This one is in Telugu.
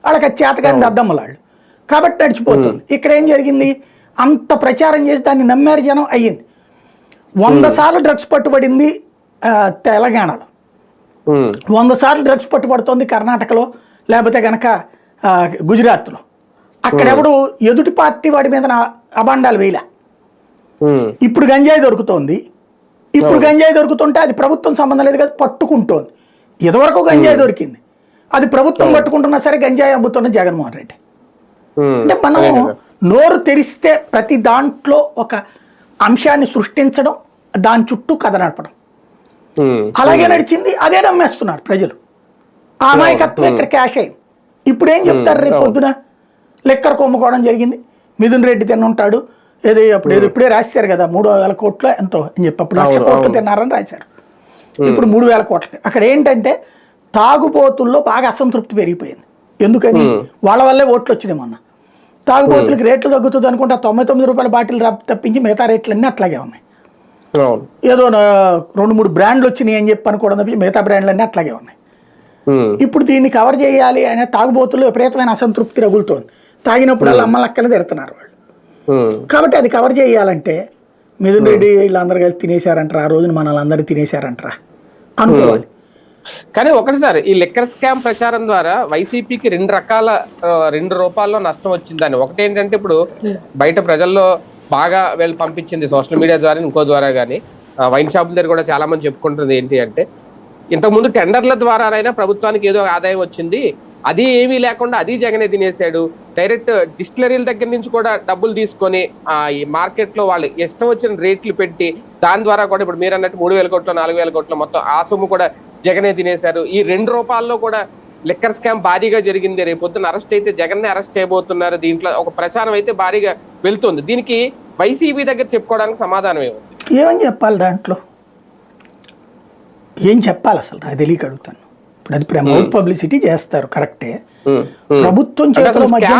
వాళ్ళకి అది చేతగాని దద్దమ్మలాళ్ళు కాబట్టి నడిచిపోతుంది. ఇక్కడ ఏం జరిగింది, అంత ప్రచారం చేసి దాన్ని నమ్మారు జనం, అయ్యింది. 100 సార్లు డ్రగ్స్ పట్టుబడింది తెలంగాణలో, 100 సార్లు డ్రగ్స్ పట్టుబడుతోంది కర్ణాటకలో, లేకపోతే కనుక గుజరాత్లో. అక్కడెవడు ఎదుటి పార్టీ వాడి మీద అబాండాలు వేయలే. ఇప్పుడు గంజాయి దొరుకుతోంది, ఇప్పుడు గంజాయి దొరుకుతుంటే అది ప్రభుత్వం సంబంధం లేదు కదా, పట్టుకుంటోంది. ఇదివరకు గంజాయి దొరికింది, అది ప్రభుత్వం పట్టుకుంటున్నా సరే గంజాయి అమ్ముతున్న జగన్మోహన్ రెడ్డి. అంటే మనం నోరు తెరిస్తే ప్రతి దాంట్లో ఒక అంశాన్ని సృష్టించడం, దాని చుట్టూ కథ నడపడం, అలాగే నడిచింది. అదే నమ్మేస్తున్నారు ప్రజలు. ఆ అమాయకత్వం ఇక్కడ క్యాష్ అయింది. ఇప్పుడు ఏం చెప్తారు, రేపు పొద్దున లెక్కర్ కొమ్ముకోవడం జరిగింది, మిథున్ రెడ్డి తిన్నుంటాడు, ఇప్పుడే రాశారు కదా 3,000 కోట్లు ఎంతో అని చెప్పి, అప్పుడు 1,00,000 కోట్లు తిన్నారని రాశారు, ఇప్పుడు 3,000 కోట్లు. అక్కడ ఏంటంటే తాగుబోతుల్లో బాగా అసంతృప్తి పెరిగిపోయింది. ఎందుకని, వాళ్ళ వల్లే ఓట్లు వచ్చినాయి. మొన్న తాగుబోతులకి రేట్లు తగ్గుతుంది అనుకుంటే 99 రూపాయల బాటిల్ తప్పించి మిగతా రేట్లన్నీ అట్లాగే ఉన్నాయి. ఏదో 2-3 బ్రాండ్లు వచ్చినాయి అని చెప్పి అనుకోవడం తప్పించి మిగతా బ్రాండ్లన్నీ అట్లాగే ఉన్నాయి. ఇప్పుడు దీన్ని కవర్ చేయాలి అనే తాగుబోతుల్లో విపరీతమైన అసంతృప్తి రగులుతోంది. తాగినప్పుడు వాళ్ళ అమ్మలక్కలు తిడుతున్నారు వాళ్ళు. కాబట్టి అది కవర్ చేయాలంటే మిథున్ రెడ్డి వీళ్ళందరూ కలిసి తినేశారంటారా, ఆ రోజున మన వాళ్ళందరూ తినేశారంటారా అనుకోవాలి. కానీ ఒకటి సార్, ఈ లిక్కర్ స్కామ్ ప్రచారం ద్వారా వైసీపీకి 2 రూపాల్లో నష్టం వచ్చిందని. ఒకటి ఏంటంటే ఇప్పుడు బయట ప్రజల్లో బాగా వీళ్ళు పంపించింది సోషల్ మీడియా ద్వారా, ఇంకో ద్వారా కానీ వైన్ షాపుల దగ్గర కూడా చాలా మంది చెప్పుకుంటుంది ఏంటి అంటే, ఇంతకుముందు టెండర్ల ద్వారానైనా ప్రభుత్వానికి ఏదో ఆదాయం వచ్చింది, అది ఏమీ లేకుండా అది జగనే తినేశాడు. డైరెక్ట్ డిస్టిలరీల దగ్గర నుంచి కూడా డబ్బులు తీసుకొని ఈ మార్కెట్ లో వాళ్ళు ఇష్టం వచ్చిన రేట్లు పెట్టి దాని ద్వారా కూడా ఇప్పుడు మీరు అన్నట్టు 3,000 కోట్లు 4,000 కోట్లు మొత్తం ఆ సొమ్ము కూడా జగనే తినేశారు. ఈ 2 రూపాయల్లో కూడా లిక్కర్ స్కామ్ భారీగా జరిగింది. రేపు పొద్దున్న అరెస్ట్ అయితే జగన్నే అరెస్ట్ చేయబోతున్నారు. దీంట్లో ఒక ప్రచారం అయితే భారీగా వెళ్తుంది. దీనికి వైసీపీ దగ్గర చెప్పుకోవడానికి సమాధానం ఏమని చెప్పాలి, దాంట్లో ఏం చెప్పాలి అసలు నాకు తెలియక అడుగుతాను. ఇప్పుడు అది ప్రమోట్ పబ్లిసిటీ చేస్తారు కరెక్టే, ప్రభుత్వం చేతుల మధ్య